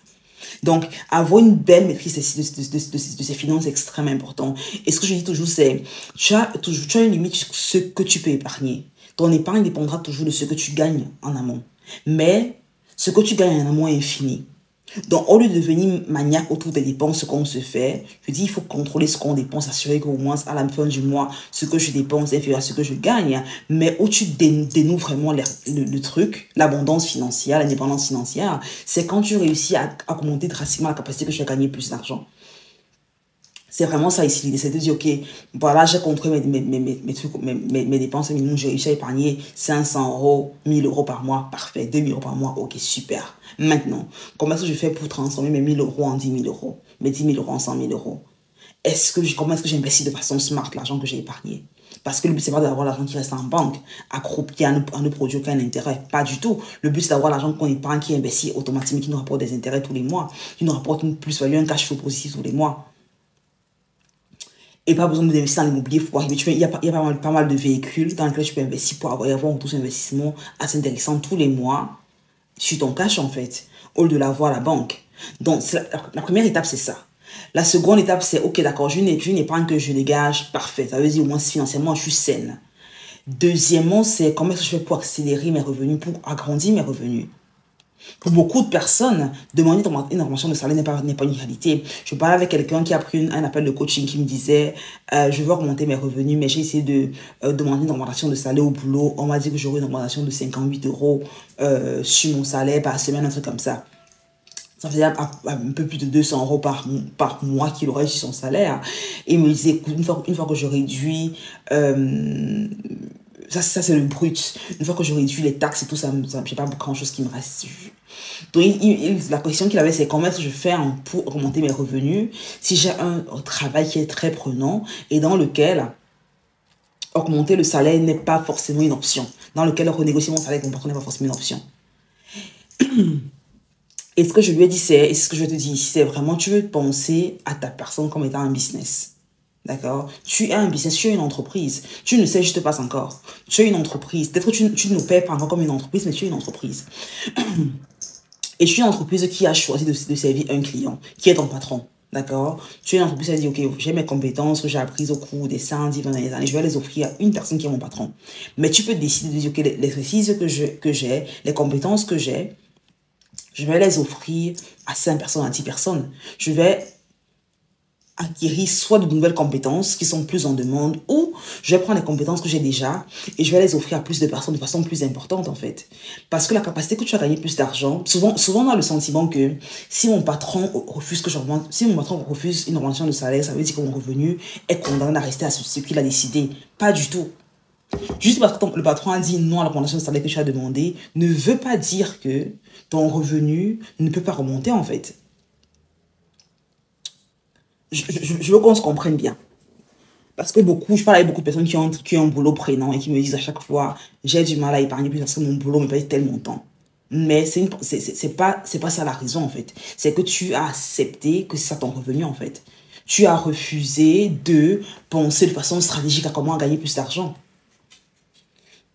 Donc, avoir une belle maîtrise de ces finances est extrêmement important. Et ce que je dis toujours, c'est, tu as une limite sur ce que tu peux épargner. Ton épargne dépendra toujours de ce que tu gagnes en amont. Mais ce que tu gagnes en amont est infini. Donc, au lieu de devenir maniaque autour des dépenses qu'on se fait, je dis il faut contrôler ce qu'on dépense, assurer qu'au moins à la fin du mois, ce que je dépense est inférieur à ce que je gagne. Mais où tu dénoues vraiment le truc, l'abondance financière, l'indépendance financière, c'est quand tu réussis à augmenter drastiquement la capacité que tu as gagner plus d'argent. C'est vraiment ça ici, l'idée, c'est de dire, ok, voilà, j'ai contrôlé mes dépenses minimum, j'ai réussi à épargner 500 euros, 1000 euros par mois, parfait, 2000 euros par mois, ok, super. Maintenant, comment est-ce que je fais pour transformer mes 1000 euros en 10 000 euros, mes 10 000 euros en 100 000 euros? Comment est-ce que j'investis de façon smart l'argent que j'ai épargné? Parce que le but, c'est pas d'avoir l'argent qui reste en banque, accroupi à ne produire aucun intérêt. Pas du tout. Le but, c'est d'avoir l'argent qu'on épargne, qui investit automatiquement, qui nous rapporte des intérêts tous les mois, qui nous rapporte une plus-value, un cash flow positif tous les mois. Et pas besoin d'investir dans l'immobilier. Il y a pas mal de véhicules dans lesquels tu peux investir pour avoir un retour sur investissement assez intéressant tous les mois sur ton cash en fait, au lieu de l'avoir à la banque. Donc la première étape, c'est ça. La seconde étape, c'est ok, d'accord, j'ai une épargne que je dégage, parfait. Ça veut dire au moins financièrement, je suis saine. Deuxièmement, c'est comment est-ce que je fais pour accélérer mes revenus, pour agrandir mes revenus. Pour beaucoup de personnes, demander une augmentation de salaire n'est pas une réalité. Je parlais avec quelqu'un qui a pris un appel de coaching qui me disait je veux augmenter mes revenus, mais j'ai essayé de demander une augmentation de salaire au boulot. On m'a dit que j'aurais une augmentation de 58 euros sur mon salaire par semaine, un truc comme ça. Ça faisait un peu plus de 200 euros par mois qu'il aurait sur son salaire. Et il me disait, écoute, une fois que je réduis... ça c'est le brut. Une fois que je réduis les taxes et tout ça, j'ai pas grand chose qui me reste. Donc, la question qu'il avait, c'est comment est-ce que je fais pour augmenter mes revenus si j'ai un travail qui est très prenant et dans lequel augmenter le salaire n'est pas forcément une option. Dans lequel renégocier mon salaire avec mon patron n'est pas forcément une option. Et ce que je lui ai dit, et ce que je te dis ici, c'est vraiment, tu veux penser à ta personne comme étant un business. D'accord? Tu as un business, tu as une entreprise. Tu ne sais juste pas encore. Tu as une entreprise. Peut-être que tu ne payes pas encore comme une entreprise, mais tu as une entreprise. Et tu es une entreprise qui a choisi de servir un client, qui est ton patron. D'accord? Tu es une entreprise qui a dit, ok, j'ai mes compétences que j'ai apprises au cours des 5, 10, 20 dernières années, je vais les offrir à une personne qui est mon patron. Mais tu peux décider de dire, ok, les exercices que j'ai, les compétences que j'ai, je vais les offrir à 5 personnes, à 10 personnes. Je vais acquérir soit de nouvelles compétences qui sont plus en demande, ou je vais prendre les compétences que j'ai déjà et je vais les offrir à plus de personnes de façon plus importante en fait. Parce que la capacité que tu as gagné plus d'argent, souvent on a le sentiment que si mon patron refuse une augmentation de salaire, ça veut dire que mon revenu est condamné à rester à ce qu'il a décidé. Pas du tout. Juste parce que le patron a dit non à l'augmentation de salaire que tu as demandé, ne veut pas dire que ton revenu ne peut pas remonter en fait. Je veux qu'on se comprenne bien. Parce que je parle avec beaucoup de personnes qui ont un boulot prenant et qui me disent à chaque fois, j'ai du mal à épargner plus parce que mon boulot me paye tel montant. Mais c'est pas ça la raison en fait. C'est que tu as accepté que c'est ça ton revenu en fait. Tu as refusé de penser de façon stratégique à comment gagner plus d'argent.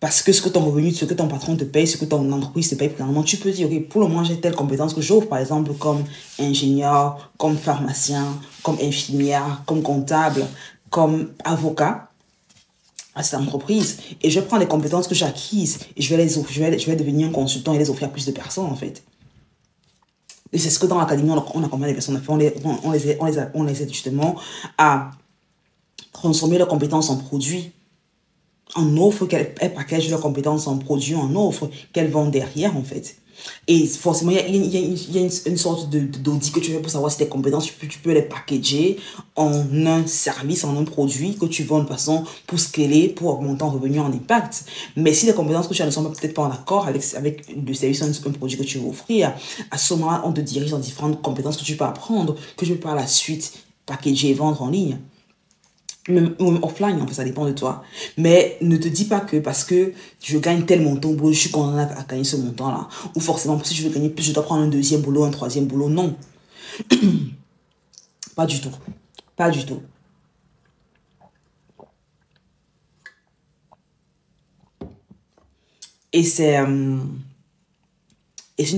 Parce que ce que ton revenu, ce que ton patron te paye, ce que ton entreprise te paye, finalement, tu peux dire, ok, pour le moment, j'ai telle compétence que j'offre, par exemple, comme ingénieur, comme pharmacien, comme infirmière, comme comptable, comme avocat à cette entreprise. Et je vais prendre les compétences que j'ai acquises et je vais devenir un consultant et les offrir à plus de personnes, en fait. Et c'est ce que dans l'académie, on accompagne les personnes. On les aide justement à transformer leurs compétences en produits. En offre, qu'elles packagent leurs compétences en produits, en offre, qu'elles vendent derrière, en fait. Et forcément, il y a une sorte d'audit que tu fais pour savoir si tes compétences, tu peux les packager en un service, en un produit que tu vends de façon pour scaler, pour augmenter en revenu, en impact. Mais si les compétences que tu as ne sont peut-être pas en accord avec le service, un produit que tu veux offrir, à ce moment-là, on te dirige dans différentes compétences que tu peux apprendre, que tu peux par la suite packager et vendre en ligne. Même offline, en fait, ça dépend de toi. Mais ne te dis pas que parce que je gagne tel montant au boulot, je suis condamné à gagner ce montant-là. Ou forcément, si je veux gagner plus, je dois prendre un deuxième boulot, un troisième boulot. Non, pas du tout. Pas du tout. Et c'est une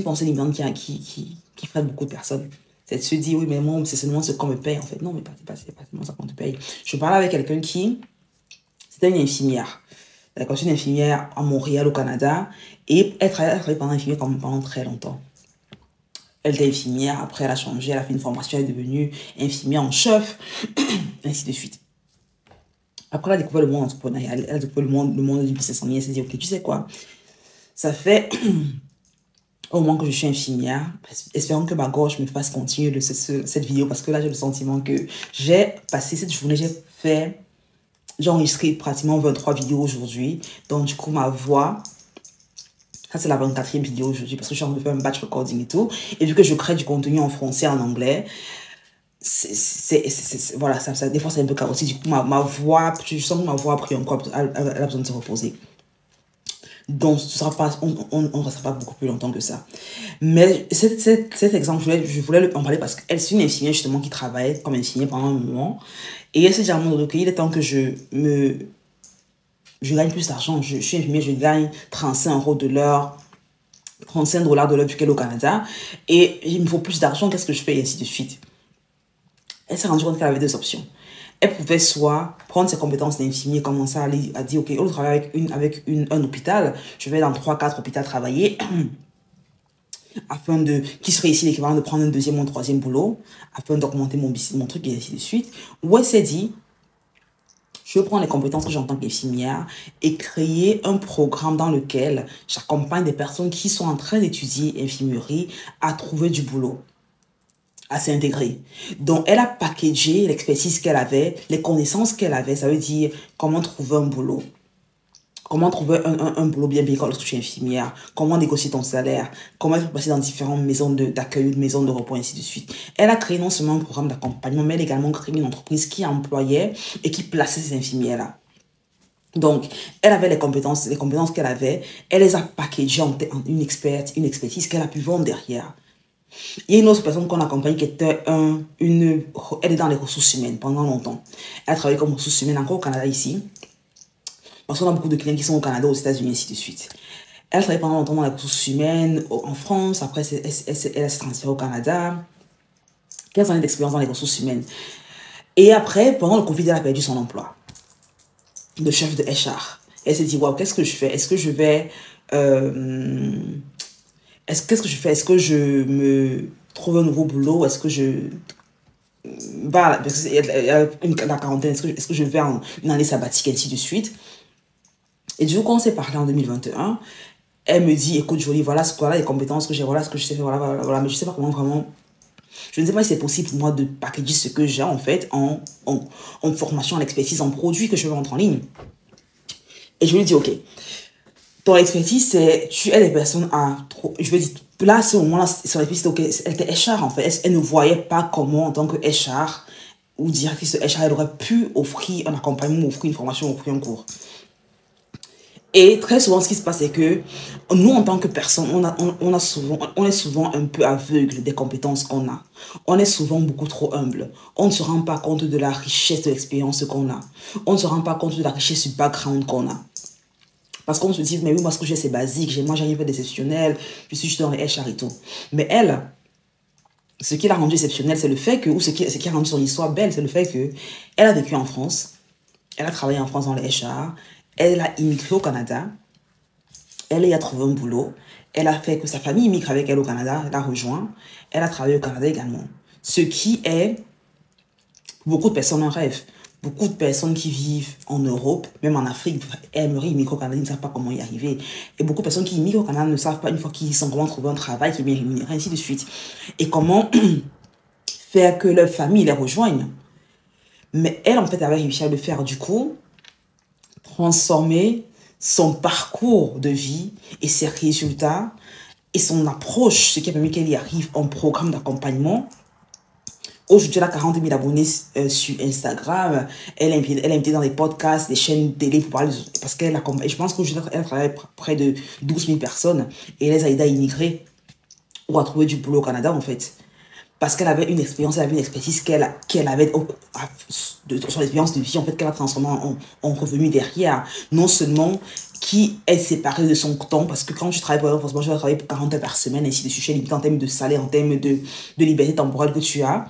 pensée limitante qui frappe beaucoup de personnes. C'est de se dire, oui, mais moi, c'est seulement ce qu'on me paye, en fait. Non, mais c'est pas seulement ça qu'on te paye. Je parlais avec quelqu'un c'était une infirmière. Elle a conçu une infirmière à Montréal, au Canada. Et elle travaillait pendant infirmière pendant très longtemps. Elle était infirmière, après elle a changé, elle a fait une formation, elle est devenue infirmière en chef, ainsi de suite. Après, elle a découvert le monde entrepreneurial, elle a découvert le monde du business en ligne. Elle s'est dit, ok, tu sais quoi, ça fait au moment que je suis infirmière, espérons que ma gorge me fasse continuer cette vidéo, parce que là, j'ai le sentiment que j'ai passé cette journée, j'ai enregistré pratiquement 23 vidéos aujourd'hui. Donc, du coup, ma voix, ça c'est la 24e vidéo aujourd'hui, parce que je suis en train de faire un batch recording et tout. Et vu que je crée du contenu en français, en anglais, voilà, des fois c'est un peu chaotique. Du coup, ma voix, je sens que ma voix a pris un coup, elle a besoin de se reposer. Donc, on ne restera pas beaucoup plus longtemps que ça. Mais cet exemple, je voulais en parler parce qu'elle, c'est une infirmière justement qui travaille comme infirmière pendant un moment. Et elle s'est dit à un moment donné, il est temps que je gagne plus d'argent. Je suis infirmière, je gagne 35 € de l'heure, 35 $ de l'heure vu qu'elle est au Canada. Et il me faut plus d'argent, qu'est-ce que je fais et ainsi de suite. Elle s'est rendue compte qu'elle avait deux options. Elle pouvait soit prendre ses compétences d'infirmier, commencer à dire, ok, au lieu de travailler avec un hôpital, je vais dans 3-4 hôpitaux travailler, afin qui serait ici l'équivalent de prendre un deuxième ou un troisième boulot, afin d'augmenter mon truc et ainsi de suite. Ou elle s'est dit, je vais prendre les compétences que j'ai en tant qu'infirmière et créer un programme dans lequel j'accompagne des personnes qui sont en train d'étudier infirmerie à trouver du boulot, à s'intégrer. Donc, elle a packagé l'expertise qu'elle avait, les connaissances qu'elle avait, ça veut dire comment trouver un boulot. Comment trouver un boulot bien payé lorsque tu es infirmière, comment négocier ton salaire, comment être passé dans différentes maisons d'accueil ou de maisons de repos, ainsi de suite. Elle a créé non seulement un programme d'accompagnement, mais elle a également créé une entreprise qui employait et qui plaçait ces infirmières-là. Donc, elle avait les compétences qu'elle avait, elle les a packagées en une expertise qu'elle a pu vendre derrière. Il y a une autre personne qu'on accompagne qui était elle est dans les ressources humaines pendant longtemps. Elle a travaillé comme ressources humaines encore au Canada ici. Parce qu'on a beaucoup de clients qui sont au Canada, aux États-Unis, ainsi de suite. Elle a travaillé pendant longtemps dans les ressources humaines en France. Après, elle s'est transférée au Canada. 15 années d'expérience dans les ressources humaines. Et après, pendant le Covid, elle a perdu son emploi de chef de HR. Elle s'est dit, wow, qu'est-ce que je fais? Est-ce que je vais... qu'est-ce que je fais? Est-ce que je me trouve un nouveau boulot? Est-ce que je... Voilà, parce qu'il y a la quarantaine. Est-ce que je vais en une année sabbatique, ainsi de suite? Et du coup, quand on s'est parlé en 2021, elle me dit, écoute Jolie, voilà les compétences que j'ai, voilà ce que je sais faire, voilà, mais je ne sais pas comment vraiment... Je ne sais pas si c'est possible pour moi de packager ce que j'ai en fait en formation, en expertise, en produit que je veux rentrer en ligne. Et je lui dis, ok, ton expertise, c'est tu aides les personnes à... Je veux dire, là, à ce moment-là, son expertise, ok, elle était HR en fait. Elle ne voyait pas comment, en tant que HR ou directrice de HR, elle aurait pu offrir un accompagnement, offrir une formation, offrir un cours. Et très souvent, ce qui se passe, c'est que nous, en tant que personne, on est souvent un peu aveugle des compétences qu'on a. On est souvent beaucoup trop humble. On ne se rend pas compte de la richesse de l'expérience qu'on a. On ne se rend pas compte de la richesse du background qu'on a. Parce qu'on se dit, mais oui, moi, ce que j'ai, c'est basique. Moi, j'ai rien fait d'exceptionnel. Je suis juste dans les HR et tout. Mais elle, ce qui l'a rendu exceptionnel, c'est le fait que, ou ce qui a rendu son histoire belle, c'est le fait que elle a vécu en France. Elle a travaillé en France dans les HR. Elle a immigré au Canada. Elle y a trouvé un boulot. Elle a fait que sa famille immigre avec elle au Canada. Elle a rejoint. Elle a travaillé au Canada également. Ce qui est, pour beaucoup de personnes, un rêve. Beaucoup de personnes qui vivent en Europe, même en Afrique, aimeraient immigrer au Canada, ils ne savent pas comment y arriver. Et beaucoup de personnes qui immigrent au Canada ne savent pas, une fois qu'ils sont comment trouver un travail qui est bien rémunéré, ainsi de suite. Et comment faire que leur famille les rejoigne. Mais elle, en fait, avait réussi à le faire. Du coup, transformer son parcours de vie et ses résultats et son approche, ce qui a permis qu'elle y arrive en programme d'accompagnement. Aujourd'hui, elle a 40 000 abonnés sur Instagram. Elle est invitée dans des podcasts, des chaînes télé pour parler parce qu'elle accompagne. Je pense qu'aujourd'hui, elle travaille près de 12 000 personnes et elle les a aidés à immigrer ou à trouver du boulot au Canada, en fait. Parce qu'elle avait une expérience, elle avait une expertise qu'elle avait de son expérience de vie, en fait, qu'elle a transformé en revenu derrière. Non seulement qui est séparée de son temps, parce que quand tu travailles, par exemple, forcément, je vais travailler pour 40 heures par semaine, ainsi de suite, limité en termes de salaire, en termes de liberté temporelle que tu as.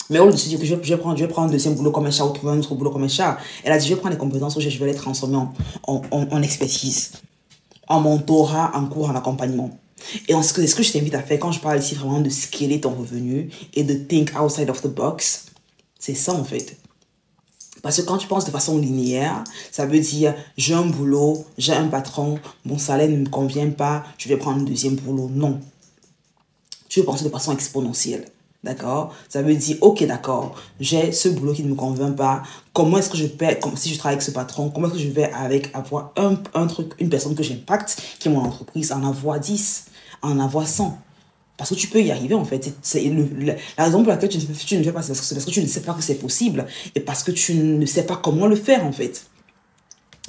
Mais au lieu de se dire que je vais prendre un deuxième boulot comme un chat ou trouver un autre boulot comme un chat, elle a dit, je vais prendre les compétences, je vais les transformer en expertise, en mentorat, en cours, en accompagnement. Et ce que je t'invite à faire quand je parle ici vraiment de scaler ton revenu et de think outside of the box, c'est ça en fait. Parce que quand tu penses de façon linéaire, ça veut dire j'ai un boulot, j'ai un patron, mon salaire ne me convient pas, je vais prendre un deuxième boulot. Non. Tu veux penser de façon exponentielle. D'accord? Ça veut dire, ok, d'accord, j'ai ce boulot qui ne me convient pas. Comment est-ce que je paie, comme si je travaille avec ce patron, comment est-ce que je vais avoir un truc, une personne que j'impacte, qui est mon entreprise, en avoir 10, en avoir 100. Parce que tu peux y arriver, en fait. La raison pour laquelle tu ne fais pas, c'est parce que tu ne sais pas que c'est possible et parce que tu ne sais pas comment le faire, en fait.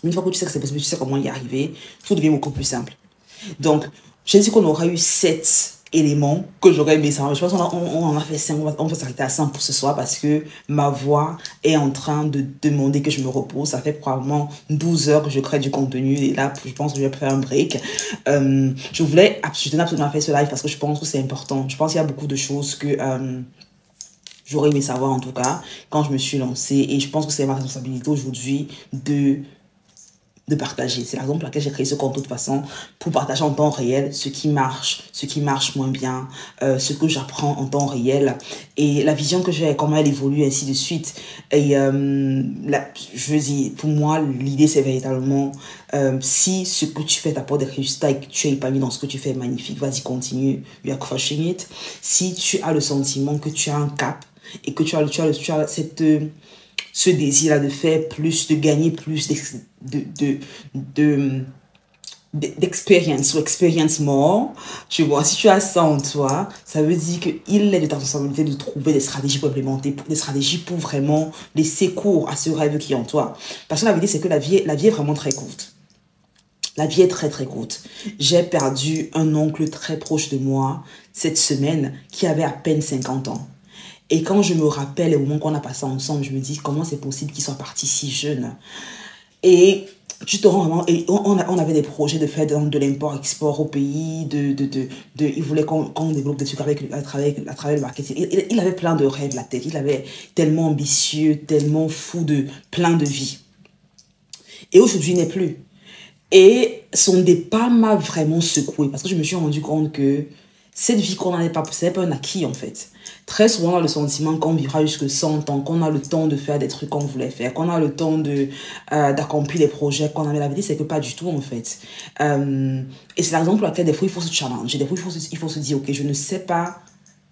Une fois que tu sais que c'est possible, tu sais comment y arriver, tout devient beaucoup plus simple. Donc, j'ai dit qu'on aura eu 7 éléments que j'aurais aimé savoir. Je pense qu'on en a fait 5, on va s'arrêter à 5 pour ce soir parce que ma voix est en train de demander que je me repose. Ça fait probablement 12 heures que je crée du contenu et là, je pense que je vais faire un break. Je tenais absolument à faire ce live parce que je pense que c'est important. Je pense qu'il y a beaucoup de choses que j'aurais aimé savoir en tout cas quand je me suis lancée et je pense que c'est ma responsabilité aujourd'hui de partager. C'est la raison pour laquelle j'ai créé ce compte de toute façon, pour partager en temps réel ce qui marche moins bien, ce que j'apprends en temps réel et la vision que j'ai, comment elle évolue, ainsi de suite. Et je veux dire, pour moi, l'idée c'est véritablement si ce que tu fais t'apporte des résultats et que tu es épanoui dans ce que tu fais, magnifique, vas-y, continue, you are crushing it. Si tu as le sentiment que tu as un cap et que tu as ce désir-là de faire plus, de gagner plus d'expérience ou experience more, tu vois, si tu as ça en toi, ça veut dire qu'il est de ta responsabilité de trouver des stratégies pour implémenter, des stratégies pour vraiment laisser cours à ce rêve qui est en toi. Parce que la vérité, c'est que la vie est vraiment très courte. La vie est très très courte. J'ai perdu un oncle très proche de moi cette semaine qui avait à peine 50 ans. Et quand je me rappelle les moments qu'on a passé ensemble, je me dis comment c'est possible qu'il soit parti si jeune. Et tu te rends vraiment... Et on avait des projets de faire de l'import-export au pays. Il voulait qu'on développe des trucs à travers le marketing. Il avait plein de rêves la tête. Il avait tellement ambitieux, tellement fou de plein de vie. Et aujourd'hui, il n'est plus. Et son départ m'a vraiment secouée parce que je me suis rendu compte que cette vie qu'on n'avait pas, c'est pas un acquis en fait. Très souvent, on a le sentiment qu'on vivra jusque 100 ans, qu'on a le temps de faire des trucs qu'on voulait faire, qu'on a le temps d'accomplir les projets qu'on avait. La vérité, c'est que pas du tout en fait. Et c'est la raison pour laquelle des fois, il faut se challenger. Des fois, il faut se dire, ok, je ne sais pas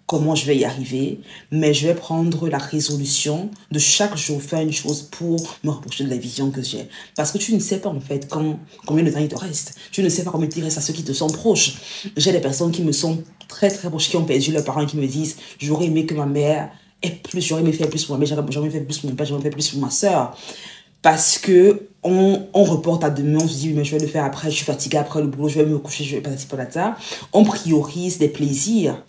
comment je vais y arriver, mais je vais prendre la résolution de chaque jour faire une chose pour me rapprocher de la vision que j'ai. Parce que tu ne sais pas en fait combien de temps il te reste. Tu ne sais pas combien il te reste à ceux qui te sont proches. J'ai des personnes qui me sont très très proches, qui ont perdu leurs parents et qui me disent, j'aurais aimé que ma mère ait plus, j'aurais aimé faire plus pour ma mère, j'aurais aimé faire plus pour mon père, j'aurais aimé faire plus pour ma soeur. Parce que on reporte à demain, on se dit, mais je vais le faire après, je suis fatiguée après le boulot, je vais me coucher, je vais pas patata. On priorise les plaisirs.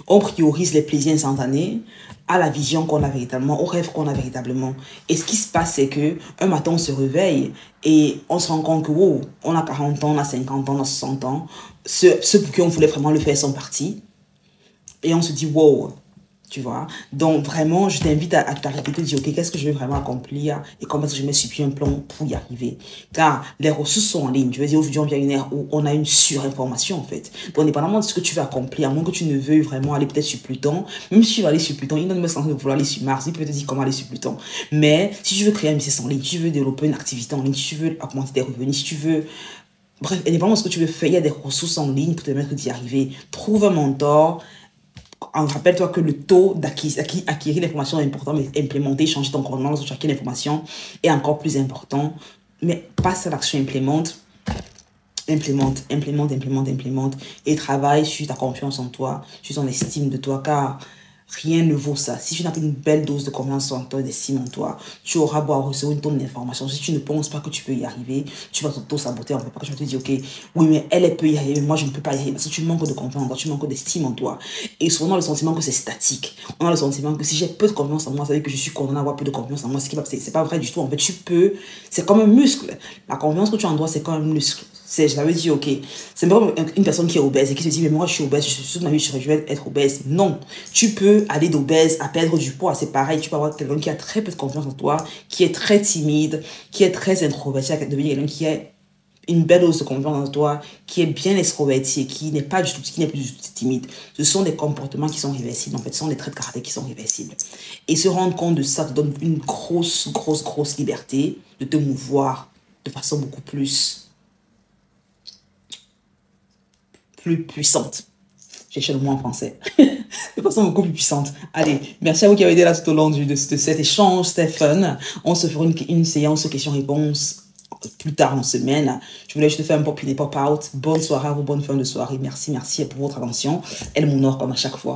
On priorise les plaisirs instantanés à la vision qu'on a véritablement, au rêve qu'on a véritablement. Et ce qui se passe, c'est que un matin, on se réveille et on se rend compte que, wow, on a 40 ans, on a 50 ans, on a 60 ans. Ceux pour qui on voulait vraiment le faire sont partis. Et on se dit, wow, Tu vois, donc vraiment, je t'invite à t'arrêter, te dire, ok, qu'est-ce que je veux vraiment accomplir et comment est-ce que je mets sur pied un plan pour y arriver. Car les ressources sont en ligne. Je veux dire, aujourd'hui, on vit à une ère où on a une surinformation, en fait. Donc, indépendamment de ce que tu veux accomplir, à moins que tu ne veuilles vraiment aller peut-être sur Pluton, même si tu vas aller sur Pluton, il ne me semble de vouloir aller sur Mars, il peut te dire comment aller sur Pluton. Mais si tu veux créer un business en ligne, si tu veux développer une activité en ligne, si tu veux augmenter tes revenus, si tu veux... Bref, indépendamment de ce que tu veux faire, il y a des ressources en ligne pour te permettre d'y arriver. Trouve un mentor. Rappelle-toi que le taux d'acquérir l'information est important, mais implémenter, changer ton comportement lorsque tu acquiers l'information est encore plus important. Mais passe à l'action, implémente et travaille sur ta confiance en toi, sur ton estime de toi, car rien ne vaut ça. Si tu n'as pas une belle dose de confiance en toi, d'estime en toi, tu auras beau recevoir une tonne d'informations. Si tu ne penses pas que tu peux y arriver, tu vas t'auto-saboter. Parce que je vais te dire, ok, oui, mais elle peut y arriver, mais moi, je ne peux pas y arriver. Parce que tu manques de confiance en toi, tu manques d'estime en toi. Et souvent, on a le sentiment que c'est statique. On a le sentiment que si j'ai peu de confiance en moi, ça veut dire que je suis condamné à avoir peu de confiance en moi. C'est pas vrai du tout. En fait, tu peux, c'est comme un muscle. La confiance que tu as en toi, c'est comme un muscle. Ça veut dire, ok, c'est pas une personne qui est obèse et qui se dit, mais moi je suis obèse, toute ma vie je vais être obèse. Non, tu peux aller d'obèse à perdre du poids, c'est pareil. Tu peux avoir quelqu'un qui a très peu de confiance en toi, qui est très timide, qui est très introverti, à devenir quelqu'un qui a une belle dose de confiance en toi, qui est bien extroverti, qui n'est pas du tout, qui n'est plus du tout timide. Ce sont des comportements qui sont réversibles, en fait, ce sont des traits de caractère qui sont réversibles. Et se rendre compte de ça te donne une grosse liberté de te mouvoir de façon beaucoup plus puissante. J'ai le mot en français. De façon beaucoup plus puissante. Allez, merci à vous qui avez été là tout au long de cet échange, c'était fun. On se fera une séance questions-réponses plus tard en semaine. Je voulais juste faire un pop-in et pop-out. Bonne soirée à vous, bonne fin de soirée. Merci pour votre attention. Elle m'honore comme à chaque fois.